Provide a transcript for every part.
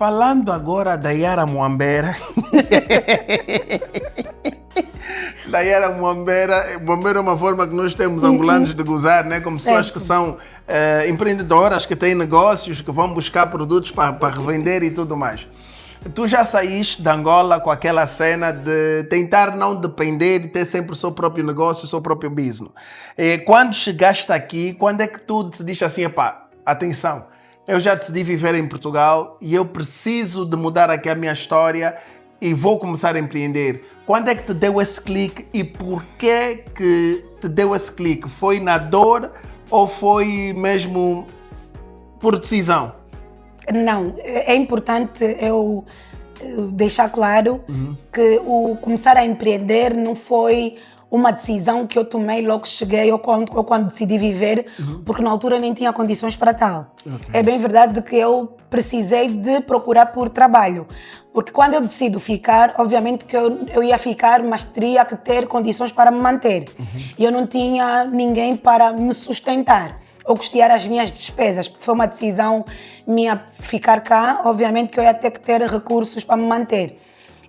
Falando agora da Yara Mwambera. Da Yara Mwambera. Mwambera é uma forma que nós temos angolanos de gozar, né? Como pessoas que são empreendedoras, que têm negócios, que vão buscar produtos para revender e tudo mais. Tu já saíste de Angola com aquela cena de tentar não depender e ter sempre o seu próprio negócio, o seu próprio business. E quando chegaste aqui, quando é que tu decidiste assim, epá, atenção, eu já decidi viver em Portugal e eu preciso de mudar aqui a minha história e vou começar a empreender. Quando é que te deu esse clique e por que te deu esse clique? Foi na dor ou foi mesmo por decisão? Não, é importante eu deixar claro que o começar a empreender não foi uma decisão que eu tomei logo que cheguei ou quando decidi viver, porque na altura nem tinha condições para tal. Okay. É bem verdade que eu precisei de procurar por trabalho, porque quando eu decido ficar, obviamente que eu ia ficar, mas teria que ter condições para me manter. E eu não tinha ninguém para me sustentar ou custear as minhas despesas, porque foi uma decisão minha ficar cá, obviamente que eu ia ter que ter recursos para me manter.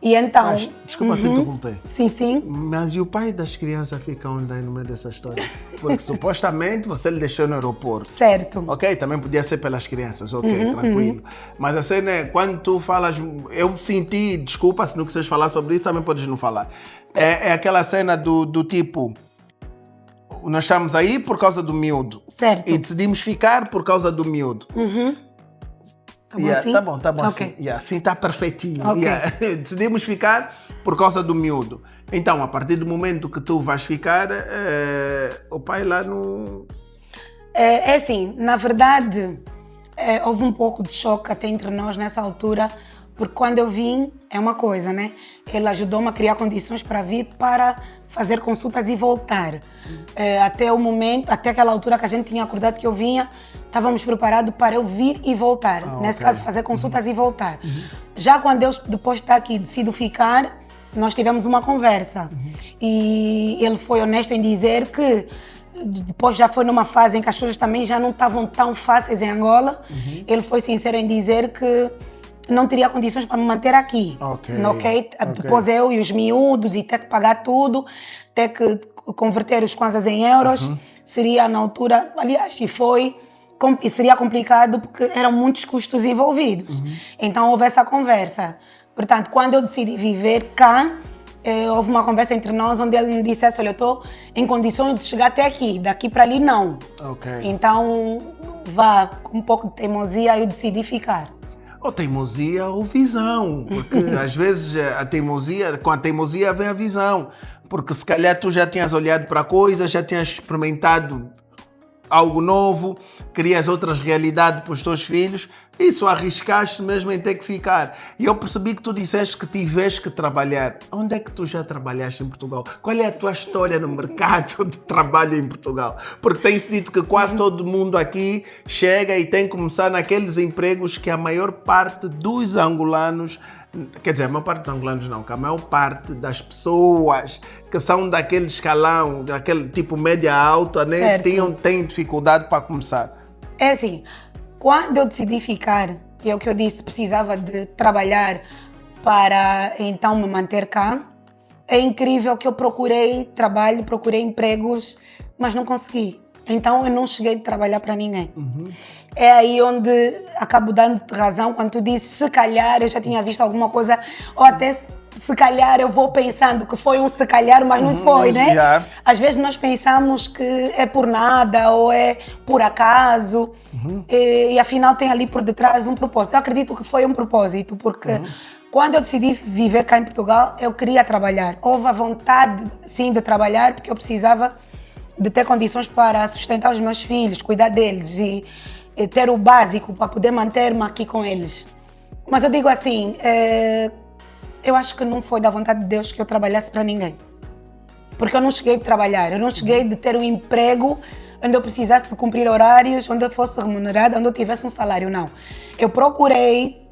E então... Mas, desculpa se interromper. Sim, sim. Mas e o pai das crianças fica onde aí no meio dessa história? Porque supostamente você lhe deixou no aeroporto. Certo. Ok, também podia ser pelas crianças, ok, tranquilo. Mas a cena é, quando tu falas, eu senti, desculpa se não quiseres falar sobre isso, também podes não falar. É aquela cena do tipo... Nós estamos aí por causa do miúdo. Certo. E decidimos ficar por causa do miúdo. Tá bom assim? Tá bom okay. assim. Assim está perfeitinho. Okay. Decidimos ficar por causa do miúdo. Então, a partir do momento que tu vais ficar, o pai lá não... É assim, na verdade, houve um pouco de choque até entre nós nessa altura, porque quando eu vim, é uma coisa, né? Ele ajudou-me a criar condições para vir para fazer consultas e voltar. Até o momento, até aquela altura que a gente tinha acordado que eu vinha, estávamos preparados para eu vir e voltar. Nesse caso, fazer consultas e voltar. Já quando eu, depois de estar aqui, decido ficar, nós tivemos uma conversa. E ele foi honesto em dizer que depois já foi numa fase em que as coisas também já não estavam tão fáceis em Angola. Ele foi sincero em dizer que não teria condições para me manter aqui. Okay? Depois eu e os miúdos e ter que pagar tudo, ter que converter os kwanzas em euros, seria na altura, aliás, e seria complicado porque eram muitos custos envolvidos. Então houve essa conversa. Portanto, quando eu decidi viver cá, houve uma conversa entre nós onde ele me dissesse, olha, eu estou em condições de chegar até aqui, daqui para ali não. Então, com um pouco de teimosia, eu decidi ficar. Ou teimosia ou visão, porque às vezes com a teimosia vem a visão, porque se calhar tu já tinhas olhado para coisas, já tinhas experimentado algo novo, querias outras realidades para os teus filhos, e só arriscaste mesmo em ter que ficar. E eu percebi que tu disseste que tiveste que trabalhar. Onde é que tu já trabalhaste em Portugal? Qual é a tua história no mercado de trabalho em Portugal? Porque tem-se dito que quase todo mundo aqui chega e tem que começar naqueles empregos que a maior parte dos angolanos, quer dizer, a maior parte dos angolanos não, que a maior parte das pessoas que são daquele escalão, daquele tipo média alta, né, têm dificuldade para começar. É assim, quando eu decidi ficar, é o que eu disse, precisava de trabalhar para então me manter cá. É incrível que eu procurei trabalho, procurei empregos, mas não consegui. Então eu não cheguei a trabalhar para ninguém. É aí onde acabo dando-te razão quando tu disse, se calhar eu já tinha visto alguma coisa, ou até se calhar eu vou pensando que foi um se calhar, mas não foi, né? Yeah. Às vezes nós pensamos que é por nada ou é por acaso, e afinal tem ali por detrás um propósito. Eu acredito que foi um propósito, porque quando eu decidi viver cá em Portugal, eu queria trabalhar. Houve a vontade, sim, de trabalhar, porque eu precisava de ter condições para sustentar os meus filhos, cuidar deles e ter o básico para poder manter-me aqui com eles. Mas eu digo assim, eu acho que não foi da vontade de Deus que eu trabalhasse para ninguém. Porque eu não cheguei a trabalhar, eu não cheguei de ter um emprego onde eu precisasse de cumprir horários, onde eu fosse remunerada, onde eu tivesse um salário, não. Eu procurei,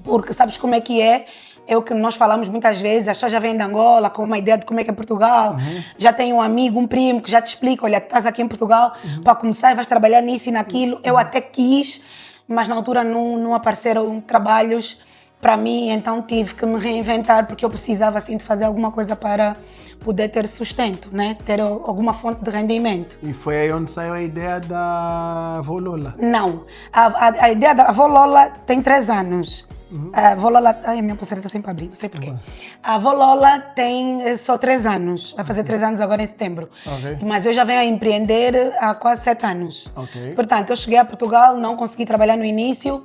porque sabes como é que é? É o que nós falamos muitas vezes, as pessoas já vêm de Angola com uma ideia de como é que é Portugal, já tem um amigo, um primo que já te explica, olha, tu estás aqui em Portugal, para começar vais trabalhar nisso e naquilo. Eu até quis mas na altura não apareceram trabalhos para mim, então tive que me reinventar porque eu precisava assim de fazer alguma coisa para poder ter sustento, né? Ter alguma fonte de rendimento. E foi aí onde saiu a ideia da Volola. Não, a ideia da Volola tem 3 anos. A Volola, ai, minha pulseira está sempre a abrir, não sei porquê. A Volola tem só 3 anos, vai fazer 3 anos agora em setembro. Okay. Mas eu já venho a empreender há quase 7 anos. Okay. Portanto, eu cheguei a Portugal, não consegui trabalhar no início,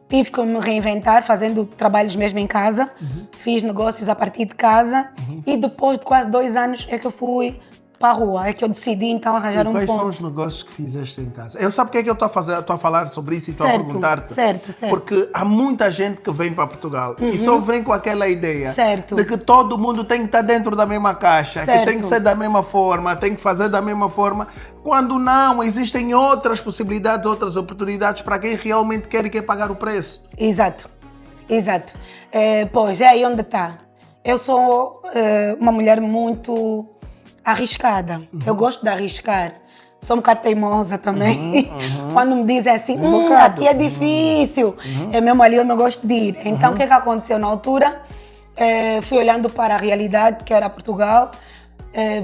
tive que me reinventar fazendo trabalhos mesmo em casa, fiz negócios a partir de casa e depois de quase 2 anos é que eu fui para a rua, é que eu decidi então arranjar um ponto. Quais são os negócios que fizeste em casa? Eu sabe o que é que eu estou a falar sobre isso e estou a perguntar-te? Certo. Porque há muita gente que vem para Portugal e só vem com aquela ideia de que todo mundo tem que estar dentro da mesma caixa, que tem que ser da mesma forma, tem que fazer da mesma forma, quando não, existem outras possibilidades, outras oportunidades para quem realmente quer e quer pagar o preço. Exato. Pois, é aí onde está. Eu sou uma mulher muito arriscada. Eu gosto de arriscar. Sou um bocado teimosa também. Quando me dizem assim, aqui é difícil, é mesmo ali eu não gosto de ir. Então, o que aconteceu na altura? Fui olhando para a realidade, que era Portugal,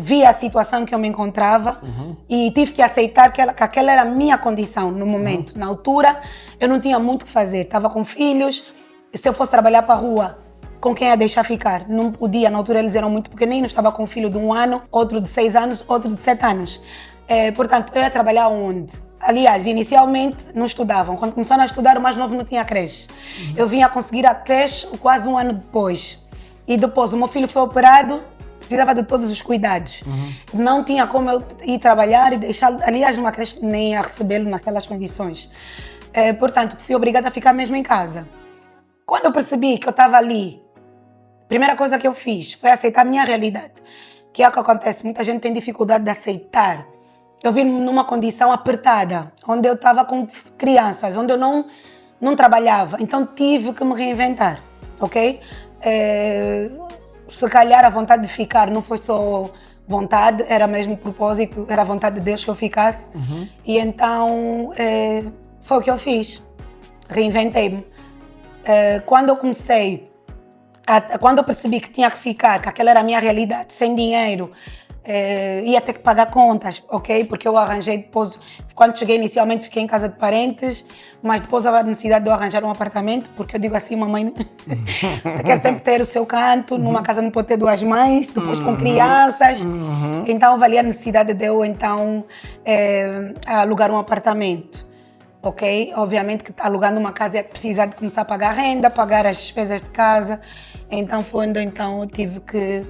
vi a situação que eu me encontrava e tive que aceitar que aquela era a minha condição no momento. Na altura, eu não tinha muito o que fazer. Estava com filhos, se eu fosse trabalhar para a rua, com quem ia deixar ficar? Não podia, na altura eles eram muito pequeninos, estava com um filho de 1 ano, outro de 6 anos, outro de 7 anos. Portanto, eu ia trabalhar onde? Aliás, inicialmente não estudavam. Quando começaram a estudar, o mais novo não tinha creche. Eu vim a conseguir a creche quase 1 ano depois. E depois o meu filho foi operado, precisava de todos os cuidados. Não tinha como eu ir trabalhar e deixá-lo, aliás, numa creche nem a recebê-lo naquelas condições. Portanto, fui obrigada a ficar mesmo em casa. Quando eu percebi que eu estava ali, a primeira coisa que eu fiz foi aceitar a minha realidade, que é o que acontece, muita gente tem dificuldade de aceitar. Eu vim numa condição apertada, onde eu estava com crianças, onde eu não trabalhava, então tive que me reinventar, ok? Se calhar a vontade de ficar não foi só vontade, era mesmo propósito, era a vontade de Deus que eu ficasse. E então foi o que eu fiz, reinventei-me. Quando eu comecei, quando eu percebi que tinha que ficar, que aquela era a minha realidade, sem dinheiro, ia ter que pagar contas, ok? Porque eu arranjei depois, quando cheguei inicialmente fiquei em casa de parentes, mas depois houve a necessidade de eu arranjar um apartamento, porque eu digo assim, mamãe quer sempre ter o seu canto, numa casa não pode ter 2 mães, depois com crianças, então valia a necessidade de eu então alugar um apartamento. Ok? Obviamente que alugando uma casa ia precisar de começar a pagar renda, pagar as despesas de casa. Então foi onde então eu tive que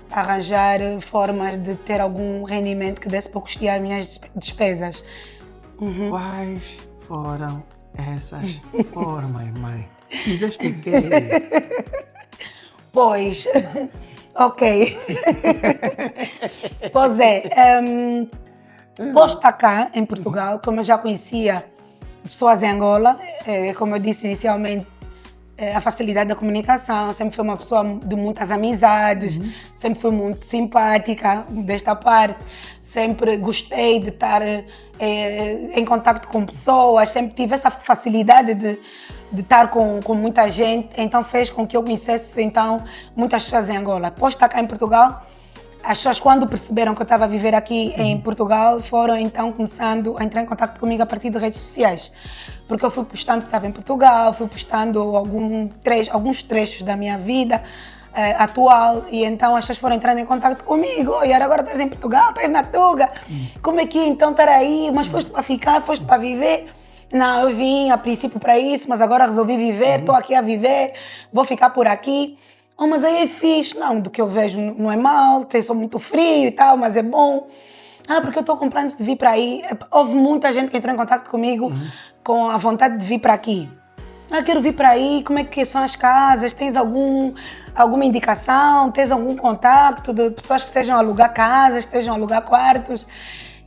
arranjar formas de ter algum rendimento que desse para custear as minhas despesas. Quais foram essas formas, mãe? Fizeste o quê? Pois, ok. Pois posto estar cá em Portugal, como eu já conhecia pessoas em Angola, como eu disse inicialmente, a facilidade da comunicação, sempre fui uma pessoa de muitas amizades, sempre fui muito simpática desta parte, sempre gostei de estar em contato com pessoas, sempre tive essa facilidade de estar com muita gente, então fez com que eu conhecesse então, muitas pessoas em Angola. Posto estar cá em Portugal, as pessoas, quando perceberam que eu estava a viver aqui em Portugal, foram então começando a entrar em contato comigo a partir de redes sociais. Porque eu fui postando que estava em Portugal, fui postando alguns trechos da minha vida atual, e então as pessoas foram entrando em contato comigo. Oi, agora estás em Portugal, estás na Tuga, como é que é então estar aí? Mas foste para ficar, foste para viver? Não, eu vim a princípio para isso, mas agora resolvi viver, estou aqui a viver, vou ficar por aqui. Oh, mas aí é fixe. Não, do que eu vejo não é mal, sou muito frio e tal, mas é bom. Porque eu estou com planos de vir para aí. Houve muita gente que entrou em contato comigo com a vontade de vir para aqui. Quero vir para aí, como é que são as casas? Tens alguma indicação? Tens algum contato de pessoas que estejam a alugar casas, que estejam a alugar quartos?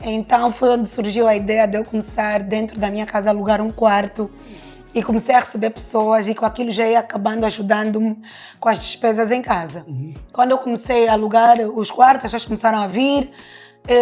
Então foi onde surgiu a ideia de eu começar dentro da minha casa a alugar um quarto. E comecei a receber pessoas e com aquilo já ia acabando ajudando-me com as despesas em casa. Quando eu comecei a alugar os quartos, as pessoas começaram a vir,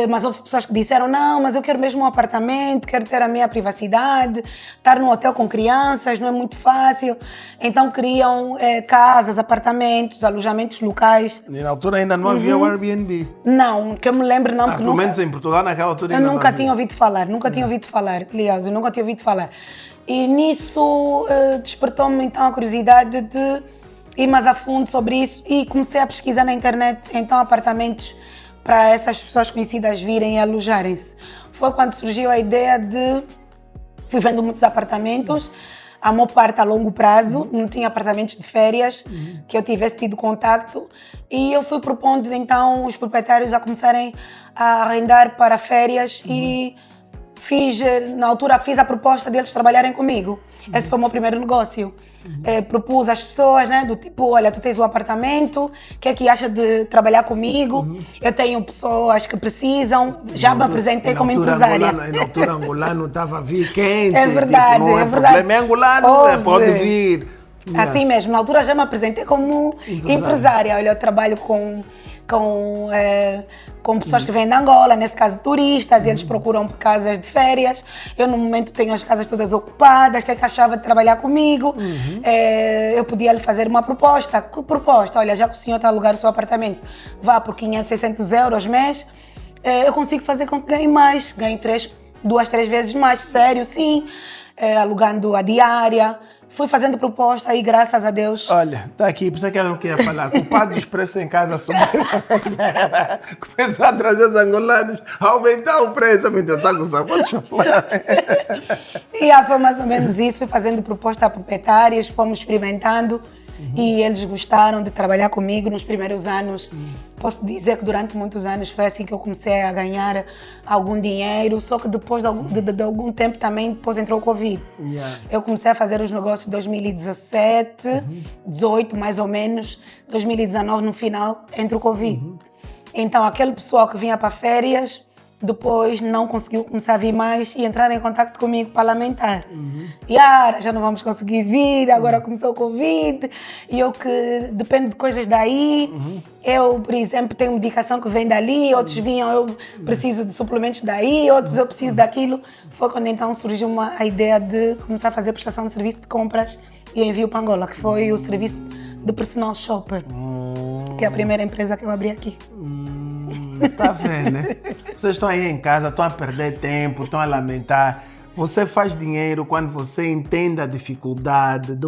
Mas houve pessoas que disseram, não, mas eu quero mesmo um apartamento, quero ter a minha privacidade, estar num hotel com crianças não é muito fácil. Então queriam casas, apartamentos, alojamentos locais. E na altura ainda não havia o Airbnb. Não, que eu me lembro não. Pelo menos em Portugal naquela altura ainda eu não nunca havia. tinha ouvido falar, aliás, eu nunca tinha ouvido falar. E nisso despertou-me então a curiosidade de ir mais a fundo sobre isso e comecei a pesquisar na internet, então, apartamentos para essas pessoas conhecidas virem e alojarem-se. Foi quando surgiu a ideia de... Fui vendo muitos apartamentos, a maior parte a longo prazo, não tinha apartamentos de férias que eu tivesse tido contacto, e eu fui propondo então os proprietários a começarem a arrendar para férias e na altura fiz a proposta deles trabalharem comigo. Esse foi o meu primeiro negócio. Propus às pessoas, né, do tipo, olha, tu tens um apartamento, o que é que acha de trabalhar comigo? Eu tenho pessoas que precisam, já me apresentei como empresária. Na altura angolano estava a vir quente. É verdade, tipo, não é verdade. Problema é angolano, pode vir. Assim mesmo, na altura já me apresentei como empresária. Olha, eu trabalho com pessoas que vêm da Angola, nesse caso turistas, e eles procuram casas de férias. Eu, no momento, tenho as casas todas ocupadas. O que é que achava de trabalhar comigo? Eu podia lhe fazer uma proposta. Que proposta? Olha, já que o senhor está a alugar o seu apartamento, vá por 500, 600 euros mês, eu consigo fazer com que ganhe mais. Ganhe 2, 3 vezes mais. Sério, sim. Alugando a diária. Fui fazendo proposta e, graças a Deus... Olha, tá aqui, por isso que eu não queria falar. Culpado dos preços em casa subiram. Começou a trazer os angolanos a aumentar o preço. Então, tá com sapato chocolate. E foi mais ou menos isso. Fui fazendo proposta a proprietários, fomos experimentando e eles gostaram de trabalhar comigo nos primeiros anos. Posso dizer que durante muitos anos foi assim que eu comecei a ganhar algum dinheiro, só que depois de algum tempo também, depois entrou o Covid. Eu comecei a fazer os negócios em 2017, 18 mais ou menos, 2019 no final, entra o Covid. Então aquele pessoal que vinha para férias, depois não conseguiu começar a vir mais e entrar em contato comigo para lamentar. Yara, já não vamos conseguir vir, agora começou o Covid, e eu que dependo de coisas daí. Eu, por exemplo, tenho medicação que vem dali, outros vinham, eu preciso de suplementos daí, outros eu preciso daquilo. Foi quando então surgiu a ideia de começar a fazer prestação de serviço de compras e envio para Angola, que foi o serviço de personal shopper, que é a primeira empresa que eu abri aqui. Tá vendo, né? Vocês estão aí em casa, estão a perder tempo, estão a lamentar. Você faz dinheiro quando você entende a dificuldade de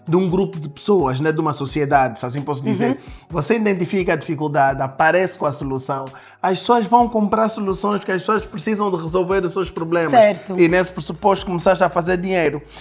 de um grupo de pessoas, né? De uma sociedade, se assim posso dizer. Você identifica a dificuldade, aparece com a solução. As pessoas vão comprar soluções que as pessoas precisam de resolver os seus problemas. Certo. E nesse pressuposto começaste a fazer dinheiro.